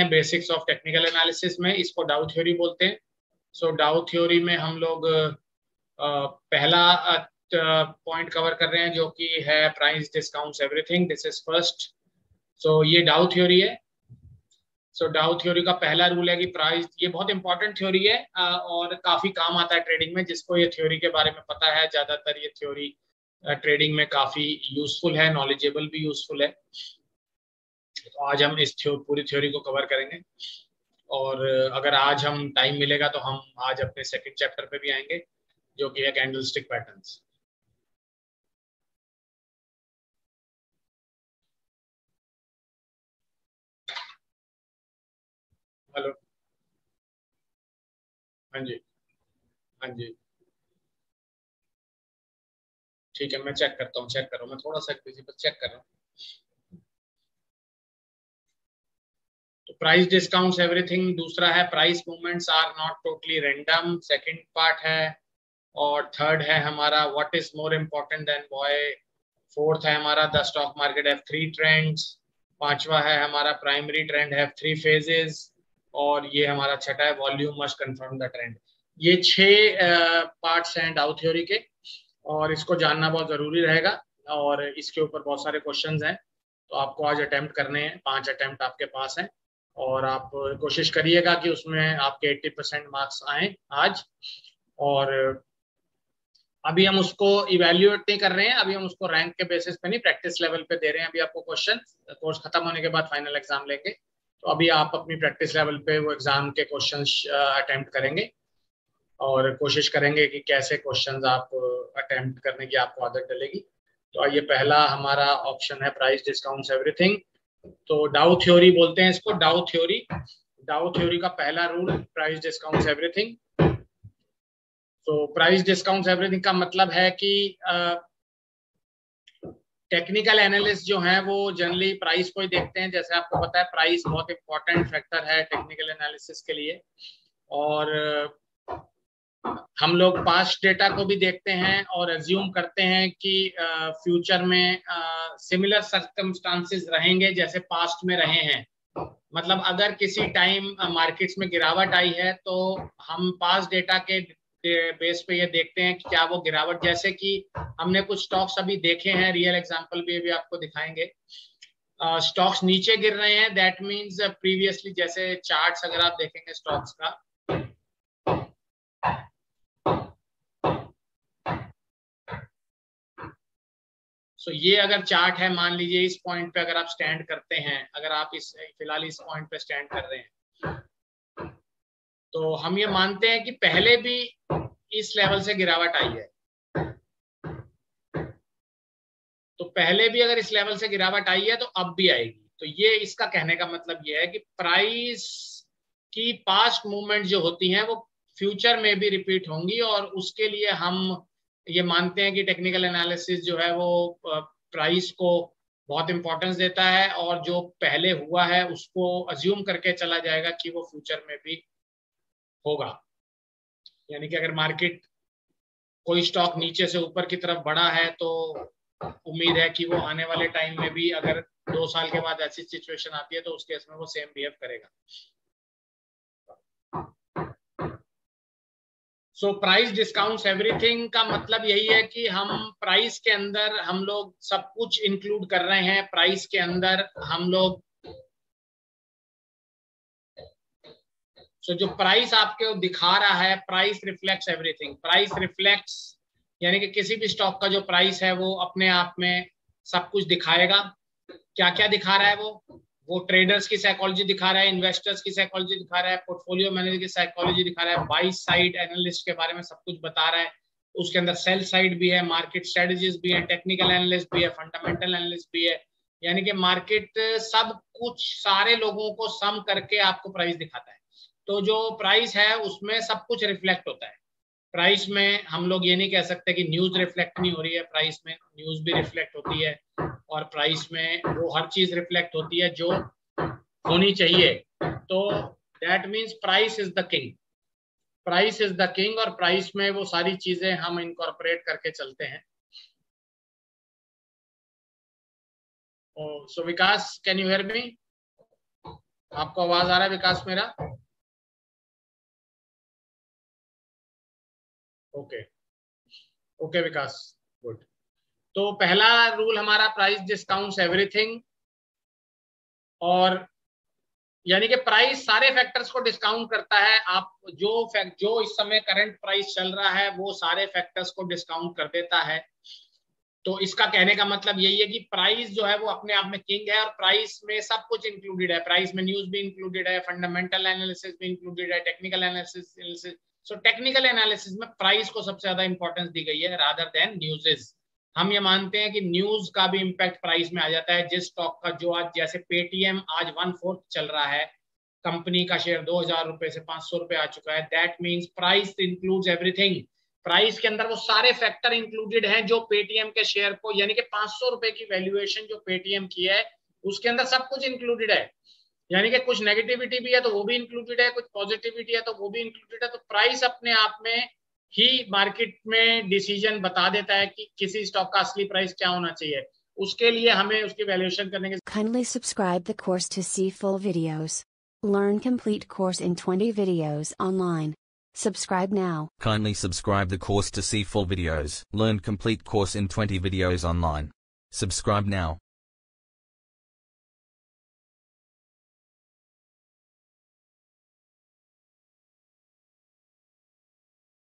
हैं basics of technical analysis में, इसको डाउ थ्योरी बोलते हैं। सो डाउ थ्योरी में हम लोग पहला पॉइंट कवर कर रहे हैं जो कि है price discounts everything, this is first. So ये डाउ थ्योरी है। सो डाउ थ्योरी का पहला रूल है कि प्राइस, ये बहुत इंपॉर्टेंट थ्योरी है और काफी काम आता है ट्रेडिंग में। जिसको ये थ्योरी के बारे में पता है, ज्यादातर ये थ्योरी ट्रेडिंग में काफी यूजफुल है, नॉलेजेबल भी यूजफुल है। तो आज हम इस पूरी थ्योरी को कवर करेंगे और अगर आज हम टाइम मिलेगा तो हम आज अपने सेकंड चैप्टर पे भी आएंगे जो कि है कैंडलस्टिक पैटर्न्स। हेलो, हाँ जी, हाँ जी, ठीक है, मैं चेक करता हूँ, चेक कर रहा हूँ, मैं थोड़ा सा बिजी पर चेक कर रहा हूँ। तो प्राइस डिस्काउंट्स एवरीथिंग दूसरा है, price movements are not totally random, second part है। और थर्ड है हमारा what is more important than why. Fourth है हमारा the stock market have three trends. पांचवा है हमारा primary trend have three phases. और ये हमारा छठा है volume must confirm the trend. ये 6 पार्ट्स हैं डाउ थ्योरी के और इसको जानना बहुत जरूरी रहेगा और इसके ऊपर बहुत सारे क्वेश्चंस हैं। तो आपको आज अटेम्प्ट करने हैं, 5 अटेम्प्ट आपके पास हैं और आप कोशिश करिएगा कि उसमें आपके 80% मार्क्स आए आज। और अभी हम उसको इवेल्युएट नहीं कर रहे हैं, अभी हम उसको रैंक के बेसिस पे नहीं, प्रैक्टिस लेवल पे दे रहे हैं अभी आपको क्वेश्चन। कोर्स खत्म होने के बाद फाइनल एग्जाम लेंगे, तो अभी आप अपनी प्रैक्टिस लेवल पे वो एग्जाम के क्वेश्चन अटेम्प्ट करेंगे और कोशिश करेंगे कि कैसे क्वेश्चंस आप अटेम्प्ट करने की आपको आदत डलेगी। तो ये पहला हमारा ऑप्शन है प्राइस डिस्काउंट्स एवरीथिंग। तो डाउ थ्योरी बोलते हैं इसको, डाउ थ्योरी। डाउ थ्योरी का पहला रूल प्राइस डिस्काउंट्स एवरीथिंग। तो प्राइस डिस्काउंट्स एवरीथिंग का मतलब है कि टेक्निकल एनालिस्ट जो हैं वो जनरली प्राइस को ही देखते हैं। जैसे आपको पता है प्राइस बहुत इंपॉर्टेंट फैक्टर है टेक्निकल एनालिसिस के लिए। और हम लोग पास्ट डेटा को भी देखते हैं और एज्यूम करते हैं कि फ्यूचर में सिमिलर सर्कमस्टांसेस रहेंगे जैसे पास्ट में रहे हैं। मतलब अगर किसी टाइम मार्केट्स में गिरावट आई है तो हम पास्ट डेटा के बेस पे ये देखते हैं कि क्या वो गिरावट, जैसे कि हमने कुछ स्टॉक्स अभी देखे हैं, रियल एग्जांपल भी अभी आपको दिखाएंगे। स्टॉक्स नीचे गिर रहे हैं, दैट मींस प्रीवियसली, जैसे चार्ट्स अगर आप देखेंगे स्टॉक्स का, सो ये अगर चार्ट है, मान लीजिए इस पॉइंट पे अगर आप स्टैंड करते हैं, अगर आप इस फिलहाल इस पॉइंट पे स्टैंड कर रहे हैं, तो हम ये मानते हैं कि पहले भी इस लेवल से गिरावट आई है। तो पहले भी अगर इस लेवल से गिरावट आई है तो अब भी आएगी। तो ये इसका कहने का मतलब ये है कि प्राइस की पास्ट मूवमेंट जो होती हैं वो फ्यूचर में भी रिपीट होंगी और उसके लिए हम ये मानते हैं कि टेक्निकल एनालिसिस जो है वो प्राइस को बहुत इंपॉर्टेंस देता है और जो पहले हुआ है उसको अज्यूम करके चला जाएगा कि वो फ्यूचर में भी होगा। यानी कि अगर मार्केट, कोई स्टॉक नीचे से ऊपर की तरफ बढ़ा है तो उम्मीद है कि वो आने वाले टाइम में भी, अगर 2 साल के बाद ऐसी सिचुएशन आती है तो उस केस में वो सेम बिहेव करेगा। सो प्राइस डिस्काउंट्स एवरीथिंग का मतलब यही है कि हम प्राइस के अंदर हम लोग सब कुछ इंक्लूड कर रहे हैं। प्राइस के अंदर हम लोग जो प्राइस आपको दिखा रहा है, price reflects everything. Price reflects यानी कि किसी भी स्टॉक का जो प्राइस है वो अपने आप में सब कुछ दिखाएगा। क्या क्या दिखा रहा है वो ट्रेडर्स की साइकोलॉजी दिखा रहा है, इन्वेस्टर्स की साइकोलॉजी दिखा रहा है, पोर्टफोलियो मैनेजर की साइकोलॉजी दिखा रहा है, बाई साइड एनालिस्ट के बारे में सब कुछ बता रहा है। उसके अंदर सेल साइड भी है, मार्केट स्ट्रेटजीज भी है, टेक्निकल एनालिस्ट भी है, फंडामेंटल एनालिस्ट भी है। यानी कि मार्केट सब कुछ सारे लोगों को सम करके आपको प्राइस दिखाता है। तो जो प्राइस है उसमें सब कुछ रिफ्लेक्ट होता है। प्राइस में हम लोग ये नहीं कह सकते कि न्यूज रिफ्लेक्ट नहीं हो रही है, प्राइस में न्यूज भी रिफ्लेक्ट होती है और प्राइस में वो हर चीज रिफ्लेक्ट होती है जो होनी चाहिए। तो that means price is the king. Price is the king और प्राइस में वो सारी चीजें हम इनकॉर्पोरेट करके चलते हैं। सो विकास, कैन यू हियर मी? आपको आवाज आ रहा है विकास मेरा? ओके ओके विकास, गुड। तो पहला रूल हमारा प्राइस डिस्काउंट्स एवरीथिंग, और यानी कि प्राइस सारे फैक्टर्स को डिस्काउंट करता है। आप जो इस समय करंट प्राइस चल रहा है वो सारे फैक्टर्स को डिस्काउंट कर देता है। तो इसका कहने का मतलब यही है कि प्राइस जो है वो अपने आप में किंग है, और प्राइस में सब कुछ इंक्लूडेड है। प्राइस में न्यूज भी इंक्लूडेड है, फंडामेंटल एनालिसिस भी इंक्लूडेड है, technical analysis. So technical analysis में प्राइस को सबसे ज्यादा इंपॉर्टेंस दी गई है रादर देन न्यूज़ेस। हम ये मानते हैं कि न्यूज का भी इंपैक्ट प्राइस में आ जाता है। जिस स्टॉक का जो आज, जैसे पेटीएम आज 1/4 चल रहा है, कंपनी का शेयर 2000 रुपए से 500 रुपए आ चुका है, that means price includes everything. Price के अंदर वो सारे फैक्टर इंक्लूडेड हैं जो पेटीएम के शेयर को, यानी कि 500 रुपए की वैल्यूएशन जो पेटीएम की है उसके अंदर सब कुछ इंक्लूडेड है। यानी कि कुछ नेगेटिविटी भी है तो वो भी इंक्लूडेड है, कुछ पॉजिटिविटी है तो वो भी इंक्लूडेड है। तो प्राइस अपने आप में ही मार्केट में डिसीजन बता देता है कि किसी स्टॉक का असली प्राइस क्या होना चाहिए। उसके लिए हमें उसकी वैल्यूएशन करने की। Kindly subscribe the course to see full videos. Learn complete course in 20 videos online. Subscribe now. Kindly subscribe the course to see full videos. Learn complete course in 20 videos online. Subscribe now.